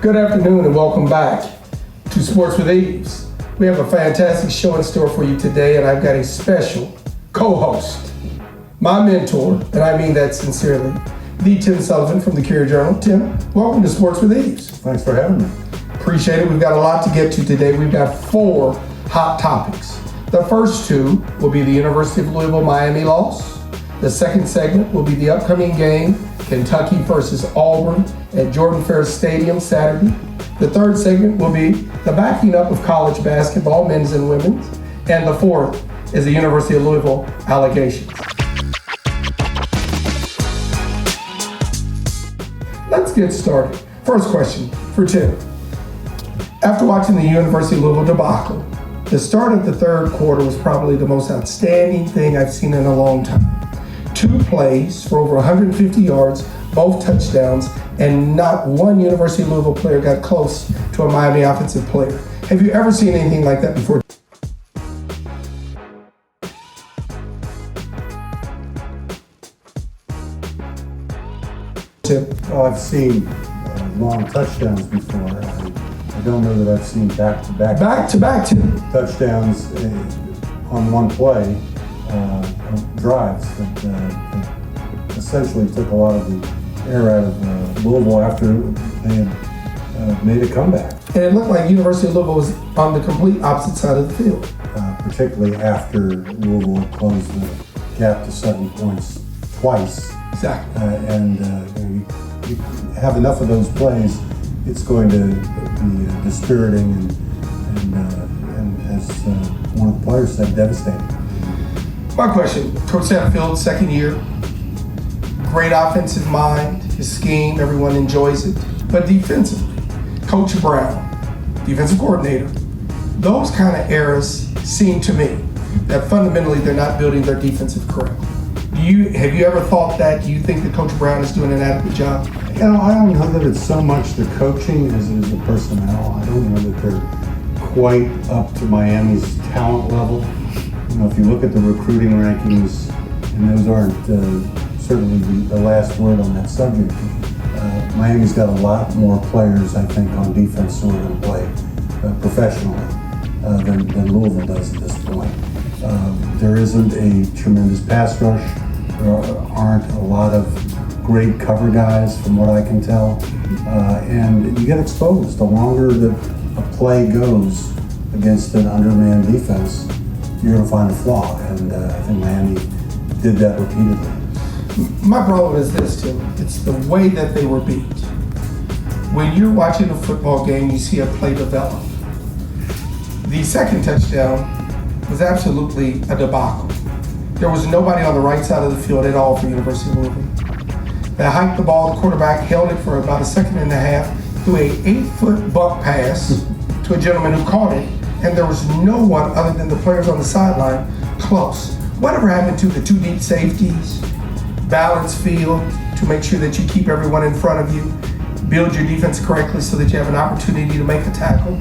Good afternoon and welcome back to Sports with EAVES. We have a fantastic show in store for you today, and I've got a special co-host, my mentor, and I mean that sincerely, the Tim Sullivan from the Courier Journal. Tim, welcome to Sports with EAVES. Thanks for having me. Appreciate it. We've got a lot to get to today. We've got 4 hot topics. The first 2 will be the University of Louisville-Miami loss. The second segment will be the upcoming game, Kentucky versus Auburn at Jordan Ferris Stadium Saturday. The third segment will be the backing up of college basketball, men's and women's. And the fourth is the University of Louisville allegations. Let's get started. First question for Tim. After watching the University of Louisville debacle, the start of the third quarter was probably the most outstanding thing I've seen in a long time. 2 plays for over 150 yards, both touchdowns, and not one University of Louisville player got close to a Miami offensive player. Have you ever seen anything like that before? Tim? Well, I've seen long touchdowns before. I don't know that I've seen back-to-back Tim. touchdowns on one play drives that essentially took a lot of the air out of Louisville after they had made a comeback. And it looked like University of Louisville was on the complete opposite side of the field. Particularly after Louisville closed the gap to 7 points twice. Exactly. You have enough of those plays, it's going to be dispiriting and as one of the players said, devastating. My question, Coach Satterfield, second year, great offensive mind, his scheme, everyone enjoys it. But defensively, Coach Brown, defensive coordinator, those kind of errors seem to me that fundamentally they're not building their defensive correctly. Have you ever thought that? Do you think that Coach Brown is doing an adequate job? You know, I don't know that it's so much the coaching as it is the personnel. I don't know that they're quite up to Miami's talent level. You know, if you look at the recruiting rankings, and those aren't certainly the last word on that subject, Miami's got a lot more players, I think, on defense who are going to play professionally than Louisville does at this point. There isn't a tremendous pass rush. There aren't a lot of great cover guys, from what I can tell, and you get exposed. The longer that a play goes against an undermanned defense, you're going to find a flaw, and I think Miami did that repeatedly. My problem is this, Tim. It's the way that they were beat. When you're watching a football game, you see a play develop. The second touchdown was absolutely a debacle. There was nobody on the right side of the field at all for University of Louisville. They hiked the ball, the quarterback held it for about a second and a half, threw a 8-foot bump pass to a gentleman who caught it, and there was no one other than the players on the sideline close. Whatever happened to the 2 deep safeties, balance field to make sure that you keep everyone in front of you, build your defense correctly so that you have an opportunity to make a tackle?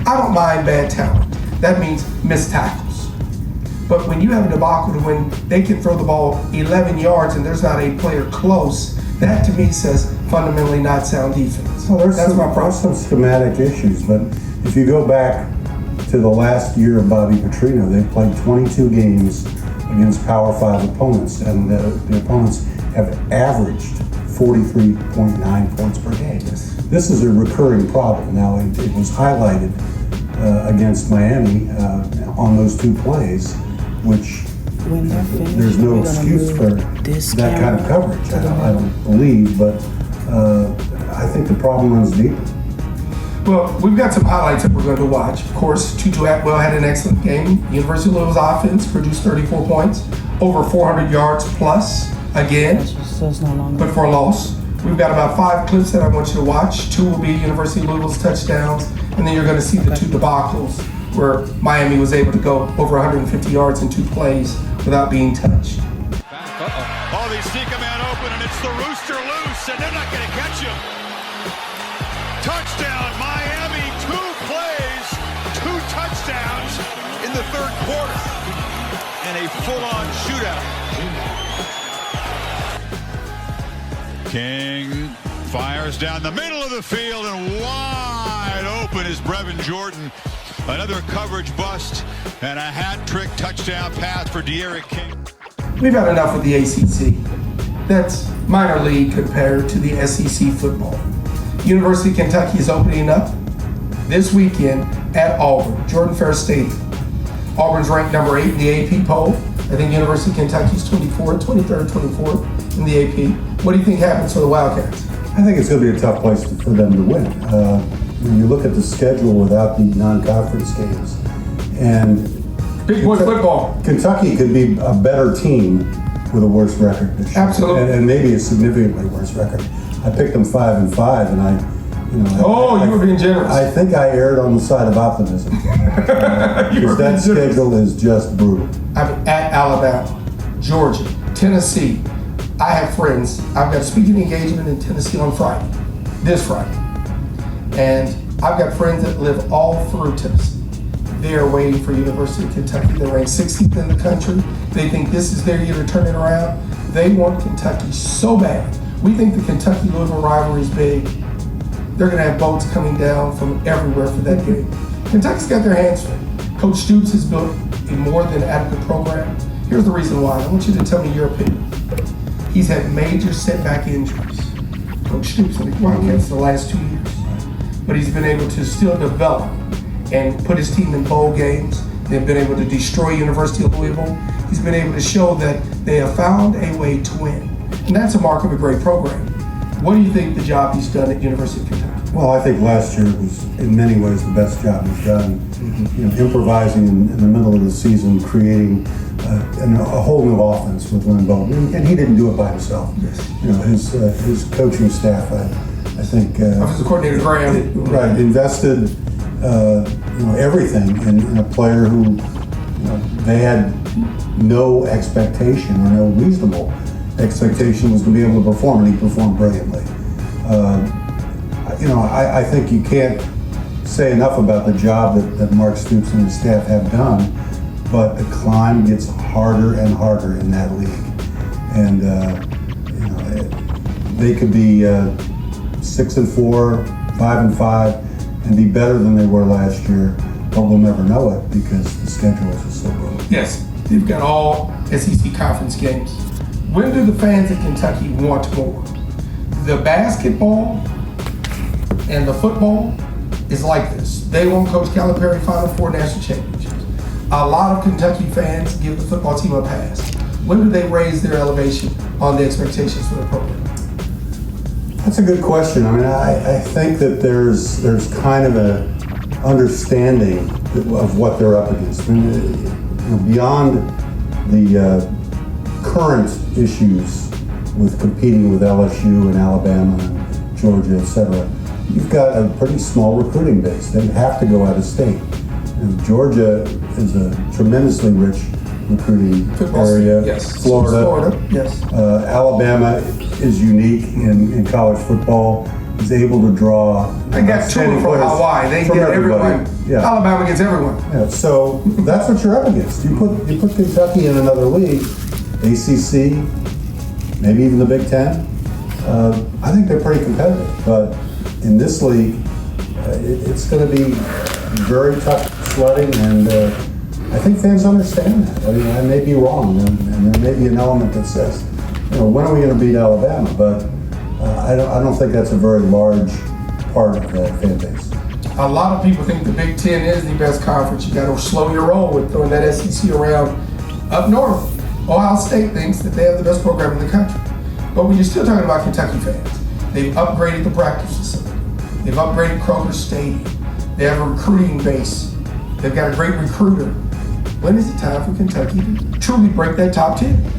I don't mind bad talent. That means missed tackles. But when you have a debacle to when they can throw the ball 11 yards and there's not a player close, that to me says fundamentally not sound defense. Well, there's some schematic issues, but if you go back to the last year of Bobby Petrino, they played 22 games against Power 5 opponents, and the opponents have averaged 43.9 points per game. This is a recurring problem. Now, it was highlighted against Miami on those 2 plays, which there's no excuse for that kind of coverage. I don't believe, but I think the problem runs deeper. Well, we've got some highlights that we're going to watch. Of course, Tutu Atwell had an excellent game. University of Louisville's offense produced 34 points, over 400 yards plus, again, but for a loss. We've got about 5 clips that I want you to watch. 2 will be University of Louisville's touchdowns, and then you're going to see the 2 debacles where Miami was able to go over 150 yards in 2 plays without being touched. Oh, they sneak a man open, and it's the rooster loose, and they're not going to catch him. Touchdown, Miami, 2 plays, 2 touchdowns in the third quarter, and a full-on shootout. King Fires down the middle of the field, and wide open is Brevin Jordan. Another coverage bust and a hat-trick touchdown pass for De'Aaron King. We've had enough with the ACC. That's minor league compared to the SEC football. University of Kentucky is opening up this weekend at Auburn, Jordan Fair Stadium. Auburn's ranked number 8 in the AP poll. I think University of Kentucky's 23rd, 24th in the AP. What do you think happens for the Wildcats? I think it's going to be a tough place for them to win. When you look at the schedule without the non-conference games, and Big boy football. Kentucky could be a better team with a worse record this year. Absolutely. And maybe a significantly worse record. I picked them 5-5, and you were being generous. I think I erred on the side of optimism. Because that schedule is just brutal. I'm at Alabama, Georgia, Tennessee. I have friends. I've got a speaking engagement in Tennessee on Friday, this Friday. And I've got friends that live all through Tennessee. They are waiting for University of Kentucky. They're ranked 16th in the country. They think this is their year to turn it around. They want Kentucky so bad. We think the Kentucky-Louisville rivalry is big. They're going to have boats coming down from everywhere for that game. Kentucky's got their hands full. Coach Stoops has built a more than adequate program. Here's the reason why. I want you to tell me your opinion. He's had major setback injuries. Coach Stoops and the Wildcats the last 2 years. But he's been able to still develop and put his team in bowl games. They've been able to destroy University of Louisville. He's been able to show that they have found a way to win. And that's a mark of a great program. What do you think the job he's done at University of Kentucky? Well, I think last year was in many ways the best job he's done. Improvising in the middle of the season, creating a whole new offense with Lynn Bowden. And he didn't do it by himself. Yes. His coaching staff, I think. Offensive coordinator Graham. Right, invested everything in a player who they had no expectation or no reasonable expectation was going to be able to perform, and he performed brilliantly. I think you can't say enough about the job that Mark Stoops and his staff have done, but the climb gets harder and harder in that league. And they could be 6-4, 5-5, and be better than they were last year, but we'll never know it because the schedule is just so brutal. Yes, they've got all SEC conference games. When do the fans of Kentucky want more? The basketball and the football is like this. They want Coach Calipari Final Four national championships. A lot of Kentucky fans give the football team a pass. When do they raise their elevation on the expectations for the program? That's a good question. I mean, I think that there's kind of an understanding of what they're up against. I mean, beyond the current issues with competing with LSU and Alabama and Georgia, etc., you've got a pretty small recruiting base. They have to go out of state. Georgia is a tremendously rich recruiting area. Yes. Florida. Yes. Alabama is unique in college football. Is able to draw. They got two for Hawaii. They get everyone. Yeah. Alabama gets everyone. Yeah. So that's what you're up against. You put Kentucky in another league, ACC, maybe even the Big Ten. I think they're pretty competitive, but in this league, it's going to be very tough sledding, and I think fans understand that. I mean, I may be wrong, and there may be an element that says, when are we going to beat Alabama? But I don't think that's a very large part of that fan base. A lot of people think the Big Ten is the best conference. You got to slow your roll with throwing that SEC around. Up north, Ohio State thinks that they have the best program in the country. But when you're still talking about Kentucky fans, they've upgraded the practice facility. They've upgraded Kroger Stadium. They have a recruiting base. They've got a great recruiter. When is it time for Kentucky to truly break that top 10?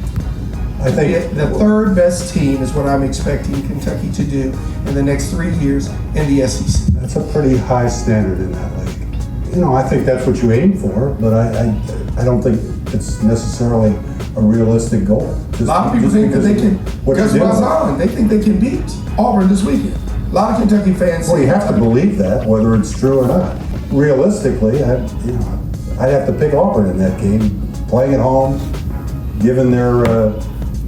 I think the third best team is what I'm expecting Kentucky to do in the next 3 years in the SEC. That's a pretty high standard in that league. I think that's what you aim for, but I don't think it's necessarily a realistic goal. A lot of people think that they can, because they think they can beat Auburn this weekend. A lot of Kentucky fans. Well, you have to believe that, whether it's true or not. Realistically, I'd have to pick Auburn in that game, playing at home, given their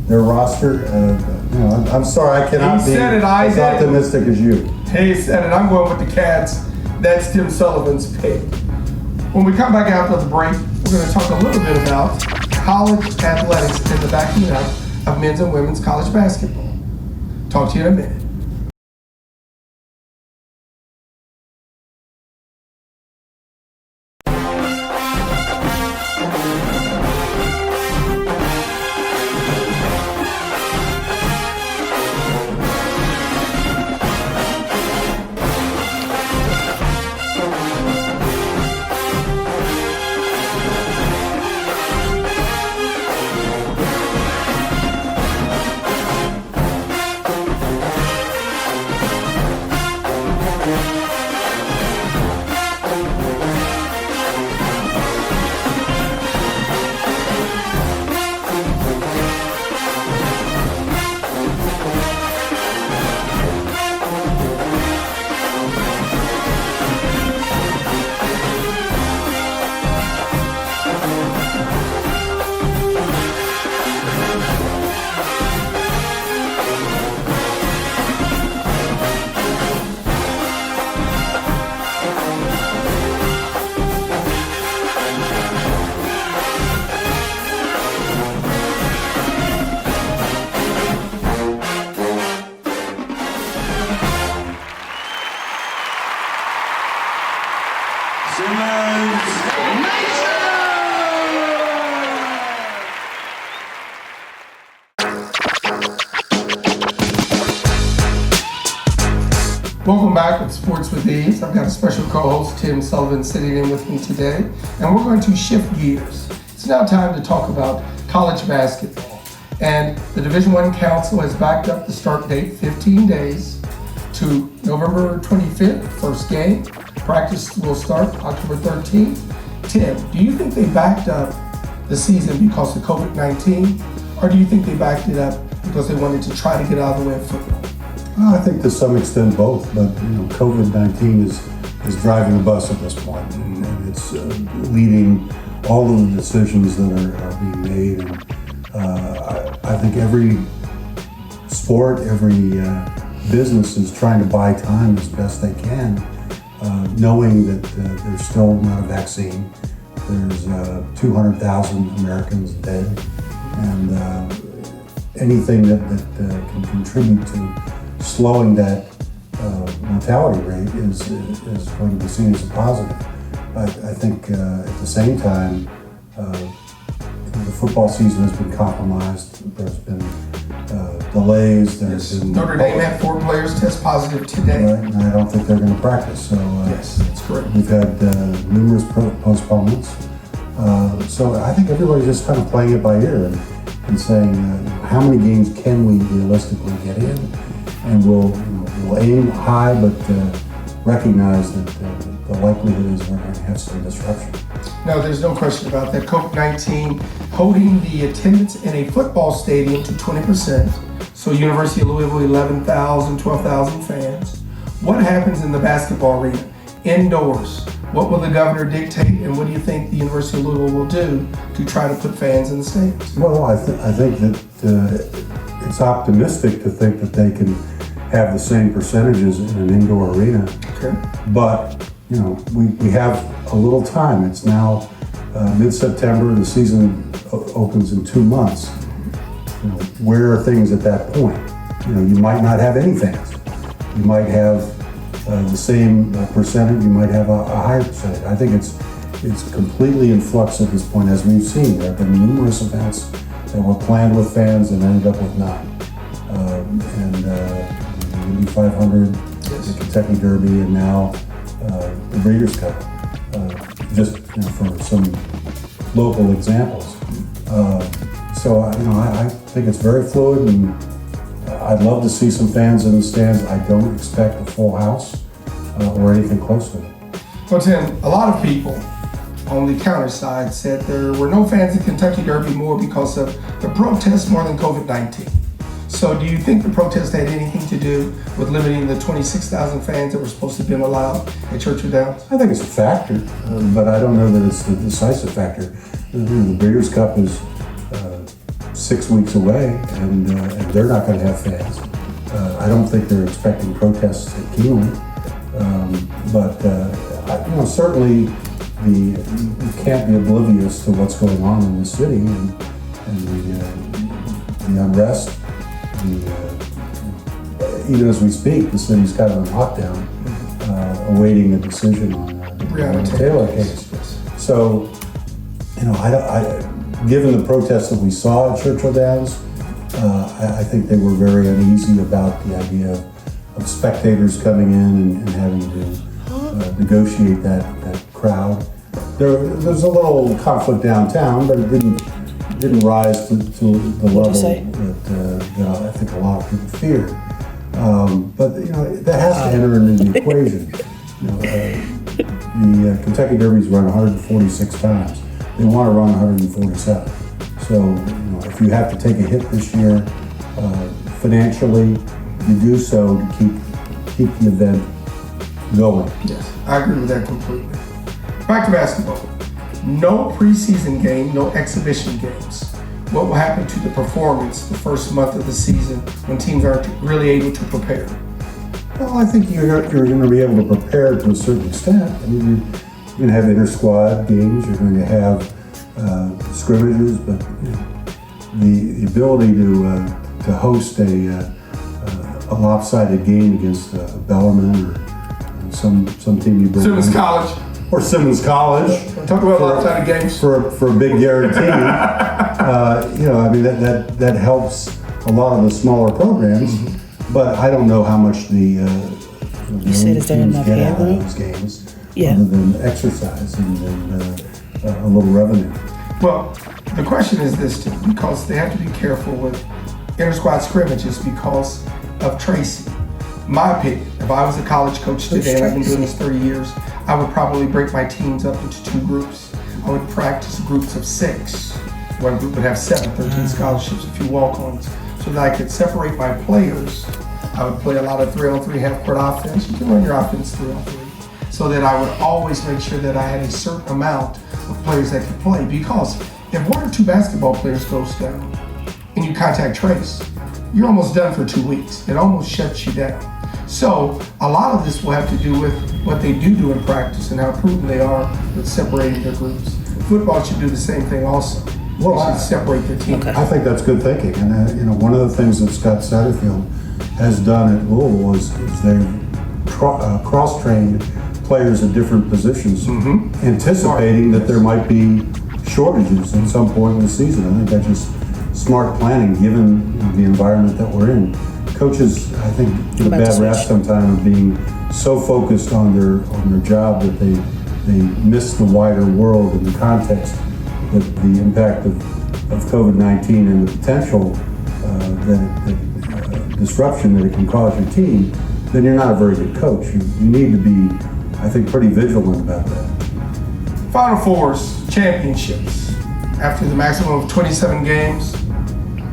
roster. I'm sorry, I cannot He be said it, I as did it. optimistic as you. He said it. I'm going with the Cats. That's Tim Sullivan's pick. When we come back after the break, we're going to talk a little bit about college athletics and the backing up of men's and women's college basketball. Talk to you in a minute. Welcome back with Sports with EAVES. I've got a special co-host, Tim Sullivan, sitting in with me today, and we're going to shift gears. It's now time to talk about college basketball. And the Division I Council has backed up the start date 15 days to November 25th, first game. Practice will start October 13th. Tim, do you think they backed up the season because of COVID-19, or do you think they backed it up because they wanted to try to get out of the way of football? Well, I think to some extent both, but COVID-19 is driving the bus at this point, and it's leading all of the decisions that are being made. And I think every sport, every business is trying to buy time as best they can, knowing that there's still not a vaccine. There's 200,000 Americans dead, and anything that can contribute to slowing that mortality rate is going to be seen as a positive. I think at the same time, the football season has been compromised. There's been delays. There's been Notre Dame had 4 players test positive today. Right, and I don't think they're going to practice. So yes, that's correct. We've had numerous postponements. So I think everybody's just kind of playing it by ear and saying how many games can we realistically get in. And we'll aim high, but recognize that the likelihood is we're going to have some disruption. No, there's no question about that. COVID-19 holding the attendance in a football stadium to 20%. So University of Louisville, 11,000, 12,000 fans. What happens in the basketball arena? Indoors. What will the governor dictate, and what do you think the University of Louisville will do to try to put fans in the stands? Well, I think that it's optimistic to think that they can have the same percentages in an indoor arena. Okay. But, we have a little time. It's now mid-September. The season opens in 2 months. Where are things at that point? You might not have any fans. You might have the same percentage. You might have a higher percentage. I think it's completely in flux at this point, as we've seen. There have been numerous events that were planned with fans and ended up with none. The Indy 500, the Kentucky Derby, and now the Breeders' Cup, just for some local examples. So I think it's very fluid, and I'd love to see some fans in the stands. I don't expect a full house or anything close to it. Well, Tim, a lot of people on the counter side said there were no fans at Kentucky Derby more because of the protests more than COVID-19. So do you think the protest had anything to do with limiting the 26,000 fans that were supposed to have been allowed at Churchill Downs? I think it's a factor, but I don't know that it's the decisive factor. The Breeders' Cup is 6 weeks away, and they're not going to have fans. I don't think they're expecting protests at Keeneland, but certainly you can't be oblivious to what's going on in the city and the unrest. Even as we speak, the city's kind of in lockdown, awaiting a decision on the Taylor case. So, given the protests that we saw at Churchill Downs, I think they were very uneasy about the idea of spectators coming in and having to negotiate that crowd. There's a little conflict downtown, but it didn't rise to the level that I think a lot of people feared. But that has to enter into the equation. The Kentucky Derby's run 146 times. They want to run 147. So if you have to take a hit this year financially, you do so to keep the event going. Yes, I agree with that completely. Back to basketball. No preseason game, no exhibition games. What will happen to the performance the first month of the season when teams aren't really able to prepare? Well, I think you're going to be able to prepare to a certain extent. I mean, you're going to have inter-squad games. You're going to have scrimmages, but the ability to host a lopsided game against Bellarmine or some team you bring Simmons College. Or Simmons College. Talk about lopsided games. For a big guarantee. That helps a lot of the smaller programs. Mm-hmm. But I don't know how much the teams get out of those games, other than exercise and a little revenue. Well, the question is this too, because they have to be careful with inter-squad scrimmages because of Tracy. My opinion, if I was a college coach today, and I've been doing this 30 years, I would probably break my teams up into 2 groups. I would practice groups of 6. One group would have 7, 13 scholarships, a few walk-ons, so that I could separate my players. I would play a lot of 3-on-3 half-court offense. You can run your offense 3-on-3. So that I would always make sure that I had a certain amount of players that could play. Because if 1 or 2 basketball players goes down and you contact Trace, you're almost done for 2 weeks. It almost shuts you down. So a lot of this will have to do with what they do in practice and how prudent they are with separating their groups. Football should do the same thing also. Well, they should separate their teams. I think that's good thinking. And one of the things that Scott Satterfield has done at Louisville is they've cross-trained players at different positions, anticipating that there might be shortages at some point in the season. I think that's just smart planning given the environment that we're in. Coaches, I think, get a bad rap sometimes of being so focused on their job that they miss the wider world and the context, that the impact of COVID-19 and the potential disruption that it can cause your team. Then you're not a very good coach. You need to be, I think, pretty vigilant about that. Final Fours, championships. After the maximum of 27 games,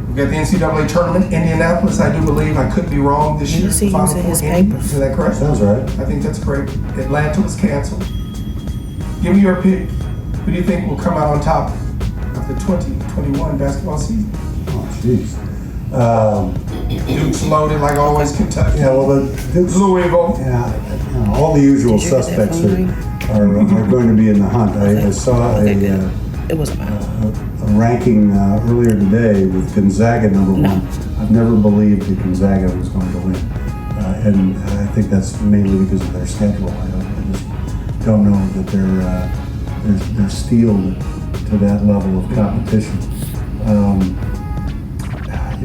we got the NCAA tournament, Indianapolis, I do believe, I could be wrong this year. Final Four Indy, is that correct? Sounds right. I think that's correct. Atlanta was canceled. Give me your pick. Who do you think will come out on top of the 2021 basketball season? Oh, jeez. Duke's loaded like always, Kentucky. Yeah, well, Duke's, Louisville. Yeah, all the usual suspects are going to be in the hunt. I saw a ranking earlier today with Gonzaga #1. I've never believed that Gonzaga was going to win, and I think that's mainly because of their schedule. I just don't know that they're steeled to that level of competition.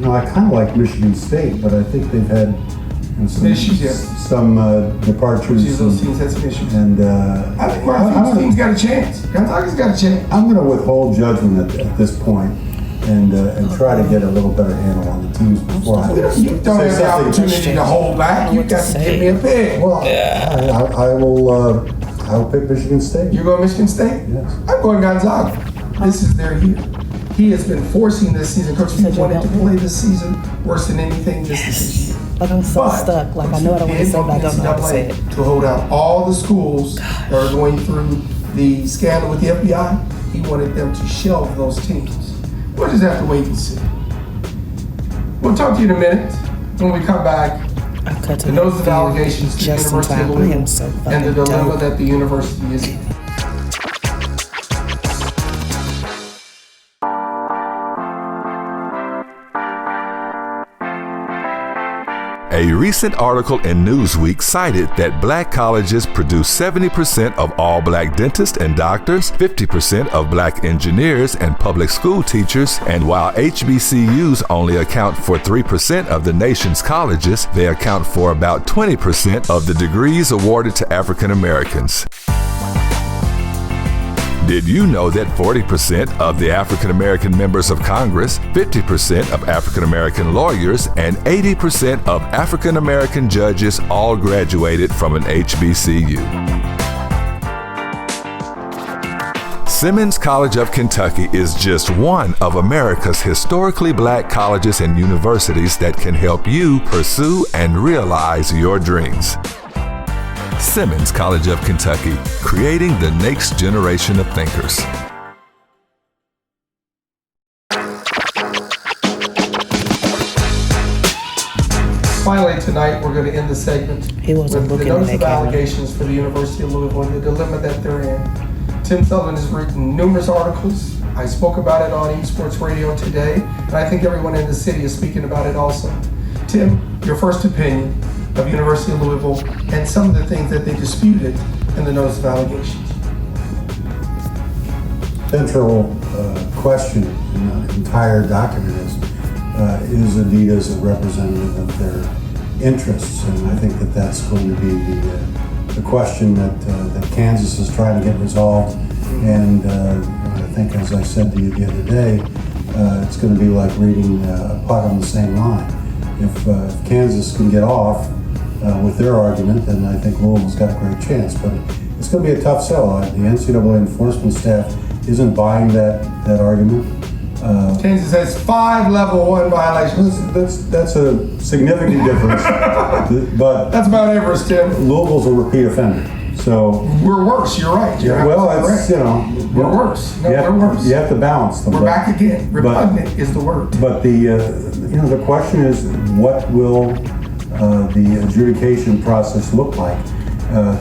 I kind of like Michigan State, but I think they've had some departures. Those teams had some issues. And I think our team's got a chance. Gonzaga's got a chance. I'm going to withhold judgment at this point and try to get a little better handle on the teams before I You don't have the opportunity to hold back. You got to give me a pick. Well, I will pick Michigan State. You're going Michigan State? Yes. I'm going Gonzaga. This is their year. He has been forcing this season. Coach, he wanted to play this season worse than anything this year. Like I'm so stuck. Like I know I don't want to say, but I don't know how to say it. To hold out all the schools that are going through the scandal with the FBI, he wanted them to shelve those teams. We'll just have to wait and see. We'll talk to you in a minute when we come back. I cut to The nose of allegations to the just in University of time. I Louisville am so and the fucking dilemma dope. that the university is in. A recent article in Newsweek cited that black colleges produce 70% of all black dentists and doctors, 50% of black engineers and public school teachers, and while HBCUs only account for 3% of the nation's colleges, they account for about 20% of the degrees awarded to African Americans. Did you know that 40% of the African American members of Congress, 50% of African American lawyers, and 80% of African American judges all graduated from an HBCU? Simmons College of Kentucky is just one of America's historically black colleges and universities that can help you pursue and realize your dreams. Simmons College of Kentucky, creating the next generation of thinkers. Finally, tonight, we're going to end the segment He wasn't with the looking at notice that of camera. allegations for the University of Louisville and the dilemma that they're in. Tim Sullivan has written numerous articles. I spoke about it on eSports Radio today, and I think everyone in the city is speaking about it also. Tim, your first opinion of University of Louisville and some of the things that they disputed in the notice of allegations. Central question in the entire document is Adidas a representative of their interests? And I think that that's going to be the question that Kansas is trying to get resolved. And I think, as I said to you the other day, it's going to be like reading a putt on the same line. If Kansas can get off with their argument, then I think Louisville's got a great chance. But it's going to be a tough sell. The NCAA enforcement staff isn't buying that argument. Kansas has 5 level 1 violations. That's a significant difference. But That's about Everest, Tim. Louisville's a repeat offender. So We're worse, you're right. You're well, absolutely it's right. We're worse. No, we're worse. You have to balance them. We're back again. Repugnant is the word. But the question is, what will the adjudication process look like?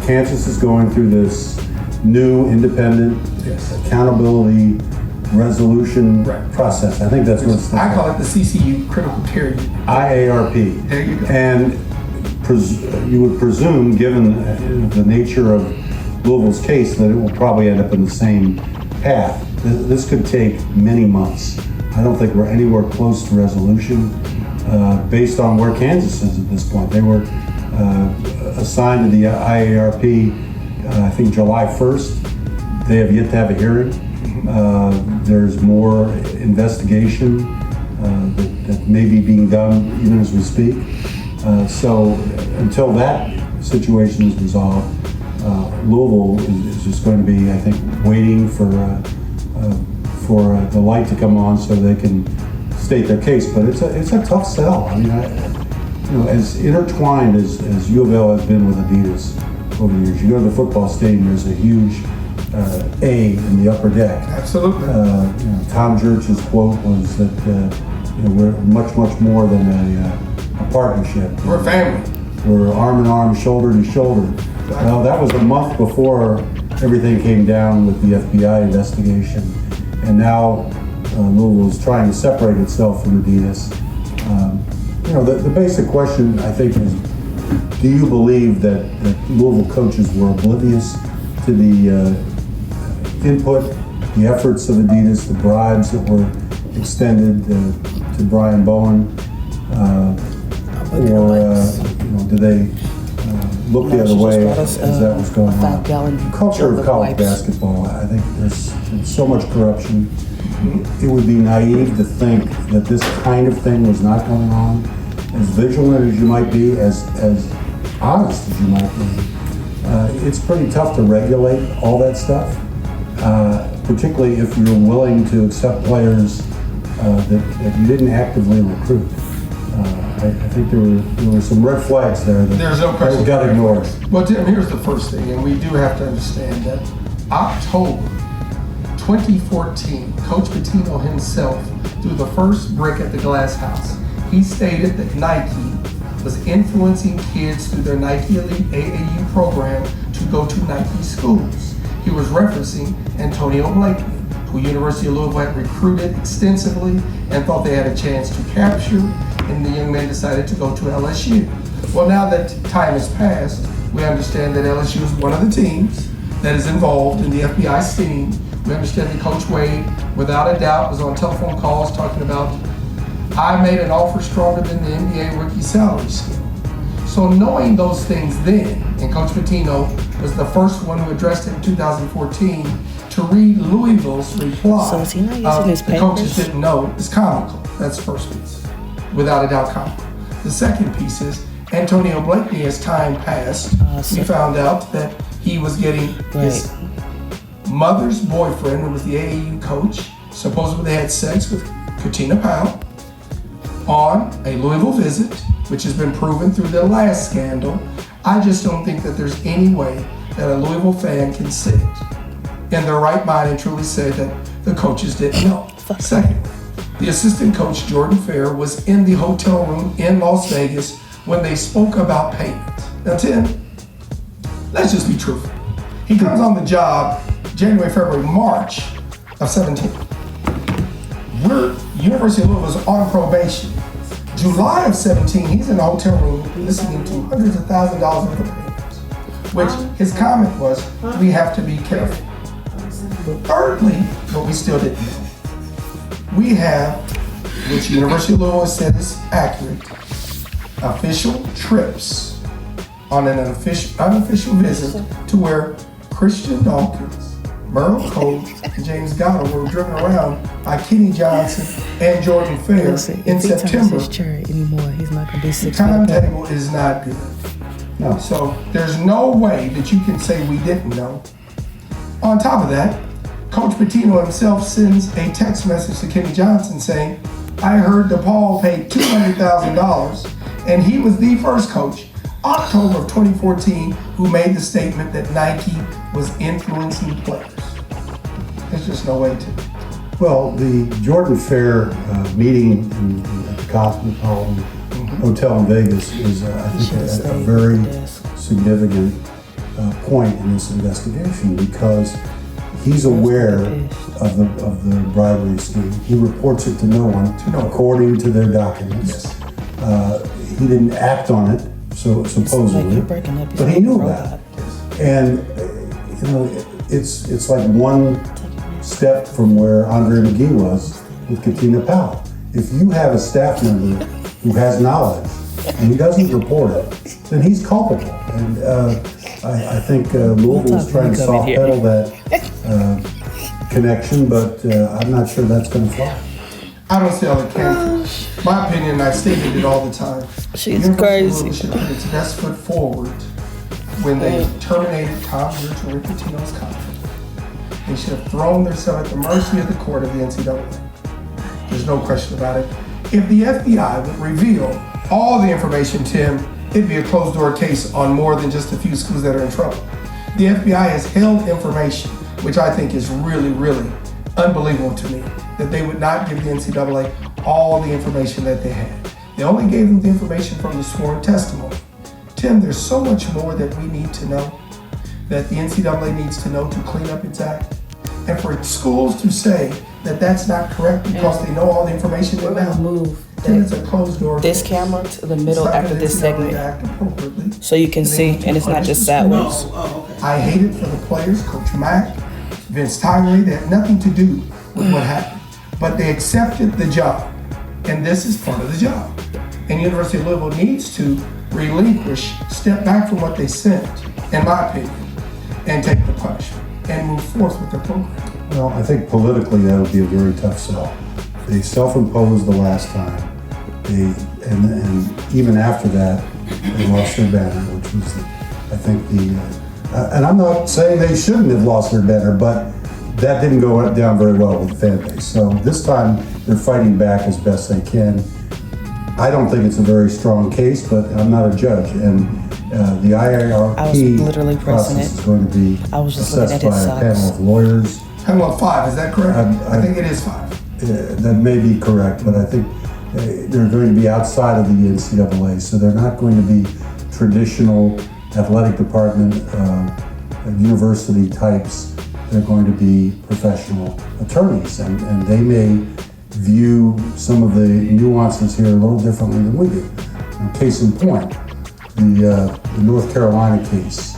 Kansas is going through this new independent accountability resolution process. I think that's what it's I call it the CCU critical care unit. IARP. There you go. And you would presume, given the nature of Louisville's case, that it will probably end up in the same path. This could take many months. I don't think we're anywhere close to resolution based on where Kansas is at this point. They were assigned to the IARP, I think, July 1st. They have yet to have a hearing. There's more investigation that may be being done even as we speak. So until that situation is resolved, Louisville is just going to be, I think, waiting for the light to come on so they can state their case. But it's a tough sell. I mean, as intertwined as U of L has been with Adidas over the years. You go to the football stadium, there's a huge A in the upper deck. Absolutely. Tom Jurch's quote was that we're much more than a partnership. We're a family. We're arm in arm, shoulder to shoulder. Well, that was a month before everything came down with the FBI investigation, and now Louisville is trying to separate itself from Adidas. The basic question, I think, is: do you believe that Louisville coaches were oblivious to the input, the efforts of Adidas, the bribes that were extended to Brian Bowen, or do they look the other way as that was going on? The culture of college basketball, I think there's so much corruption. It would be naive to think that this kind of thing was not going on. As vigilant as you might be, as honest as you might be, it's pretty tough to regulate all that stuff, particularly if you're willing to accept players that you didn't actively recruit. I think there were some red flags there that got ignored. Well, Tim, here's the first thing, and we do have to understand that October 2014, Coach Pitino himself threw the first brick at the glass house. he stated that Nike was influencing kids through their Nike Elite AAU program to go to Nike schools. He was referencing Antonio Blakeney, who University of Louisville had recruited extensively and thought they had a chance to capture, and the young man decided to go to LSU. Well, now that time has passed, we understand that LSU is one of the teams that is involved in the FBI sting. We understand that Coach Wade, without a doubt, was on telephone calls talking about, I made an offer stronger than the NBA rookie salary scale. So knowing those things then, and Coach Pitino was the first one who addressed it in 2014 to read Louisville's reply. So is he not using his the coaches papers? didn't know. It's comical. That's the first piece. Without a doubt comical. The second piece is Antonio Blakeney, as time passed, we found out that he was getting his mother's boyfriend, who was the AAU coach, supposedly they had sex with Katina Powell on a Louisville visit, which has been proven through the last scandal. I just don't think that there's any way that a Louisville fan can sit in their right mind and truly say that the coaches didn't know. Second, the assistant coach, Jordan Fair, was in the hotel room in Las Vegas when they spoke about payment. Now, Tim, let's just be truthful. He comes on the job January, February, March of 17. University of Louisville is on probation. July of 17, he's in the hotel room listening to hundreds of thousands of dollars worth of payments, which his comment was, we have to be careful. Thirdly, what we still didn't know, we have, which University of Louisville said is accurate, official trips on an unofficial visit to where Christian Dawkins, Merle Cole, and James Gatto were driven around by Kenny Johnson and Jordan Fair in September. If he turns his chair anymore, he's not going to be 6 The timetable is not good. No. So there's no way that you can say we didn't know. On top of that, Coach Pitino himself sends a text message to Kenny Johnson saying, I heard DePaul paid $200,000, and he was the first coach, October of 2014, who made the statement that Nike was influencing players. There's just no way to. Well, the Jordan Fair meeting at the Cosmopolitan Hotel in Vegas is, I think, a very significant point in this investigation because he's aware of the bribery scheme. He reports it to no one, according to their documents. He didn't act on it, so supposedly, but he knew about it. And it's like one step from where Andre McGee was with Katina Powell. If you have a staff member who has knowledge and he doesn't report it, then he's culpable. And I think Louisville is trying to soft pedal that connection, but I'm not sure that's going to fly. I don't see how it can. My opinion, I've stated it all the time. She's crazy. Louisville should put its best foot forward when they terminated Tom Virgil and Pitino's contract. They should have thrown themselves at the mercy of the court of the NCAA. There's no question about it. If the FBI would reveal all the information, Tim, it'd be a closed door case on more than just a few schools that are in trouble. The FBI has held information, which I think is really, really unbelievable to me, that they would not give the NCAA all the information that they had. They only gave them the information from the sworn testimony. Tim, there's so much more that we need to know, that the NCAA needs to know to clean up its act. And for schools to say that that's not correct because they know all the information they now move Tim, it's a closed door. this camera to the middle after this segment so you can see, and it's not just sideways. I hate it for the players, Coach Mack, Vince Tyree. They had nothing to do with what happened, but they accepted the job, and this is part of the job. And University of Louisville needs to relinquish, step back from what they sent, in my opinion, and take the punishment and move forth with their program. Well, I think politically that would be a very tough sell. They self-imposed the last time. And even after that, they lost their banner, which was, I think, and I'm not saying they shouldn't have lost their banner, but that didn't go down very well with the fan base. So this time they're fighting back as best they can. I don't think it's a very strong case, but I'm not a judge, and the IARP process is going to be assessed by a panel of lawyers. Panel of 5, is that correct? I think it is 5. That may be correct, but I think they're going to be outside of the NCAA, so they're not going to be traditional athletic department, university types. They're going to be professional attorneys, and they may view some of the nuances here a little differently than we do. Case in point, the North Carolina case,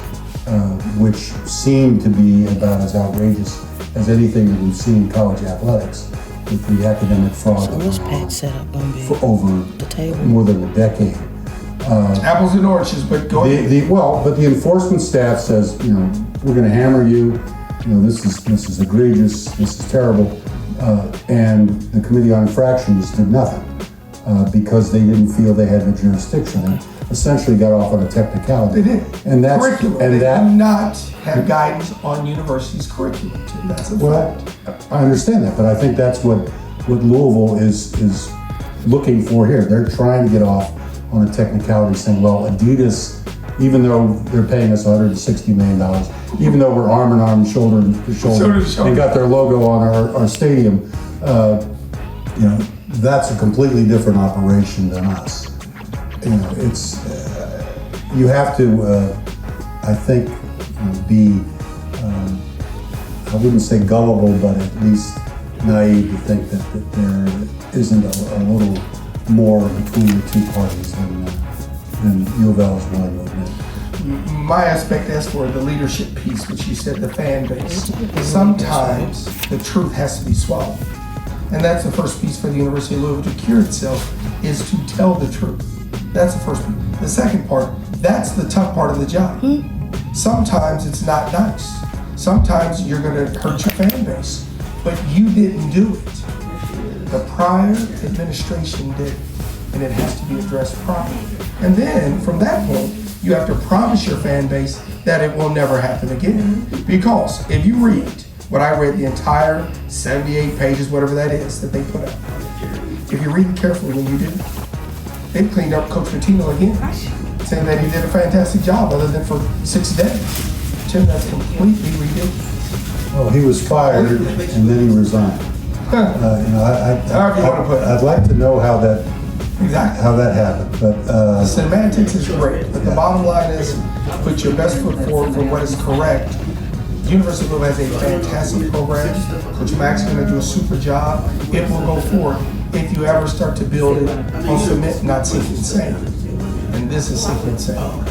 which seemed to be about as outrageous as anything that we've seen in college athletics, with the academic fraud So what's Pat set up gonna be? for over The table? more than a decade. Apples and oranges, but go ahead. But the enforcement staff says, we're going to hammer you. This is egregious. This is terrible. And the Committee on Infractions did nothing because they didn't feel they had the jurisdiction and essentially got off on a technicality. They did. And that's curriculum. and they that. do not have guidance on universities' curriculum. That's a fact. I understand that, but I think that's what Louisville is looking for here. They're trying to get off on a technicality, saying, well, Adidas, even though they're paying us $160 million, even though we're arm in arm, shoulder to shoulder, and got their logo on our stadium, that's a completely different operation than us. It's you have to, I think, be, I wouldn't say gullible, but at least naive to think that there isn't a little more between the two parties than U of L is willing to admit. My aspect as for the leadership piece, which you said the fan base, sometimes the truth has to be swallowed. And that's the first piece for the University of Louisville to cure itself, is to tell the truth. That's the first piece. The second part, that's the tough part of the job. Sometimes it's not nice. Sometimes you're gonna hurt your fan base, but you didn't do it. The prior administration did, and it has to be addressed properly. And then, from that point, you have to promise your fan base that it will never happen again. Because if you read what I read, the entire 78 pages, whatever that is, that they put out, if you read it carefully when you do, they cleaned up Coach Pitino again, saying that he did a fantastic job other than for 6 days. Tim, that's completely ridiculous. Well, he was fired and then he resigned. However you want to put it. I'd like to know how that happened, but The semantics is great, but the bottom line is put your best foot forward for what is correct. University of Louisville has a fantastic program. Coach Mack's going to do a super job. It will go forward if you ever start to build it on cement, not sinking sand. And this is sinking sand.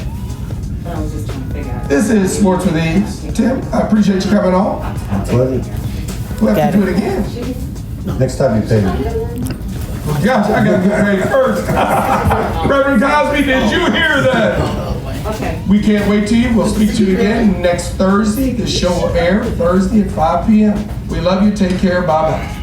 This is Sports with Eves. Tim, I appreciate you coming on. my pleasure. We'll have to do it again. Next time you pay me. Well, gosh, I got to get ready first. Reverend Cosby, did you hear that? Okay. We can't wait till you. We'll speak to you again next Thursday. The show will air Thursday at 5 p.m. We love you. Take care. Bye-bye.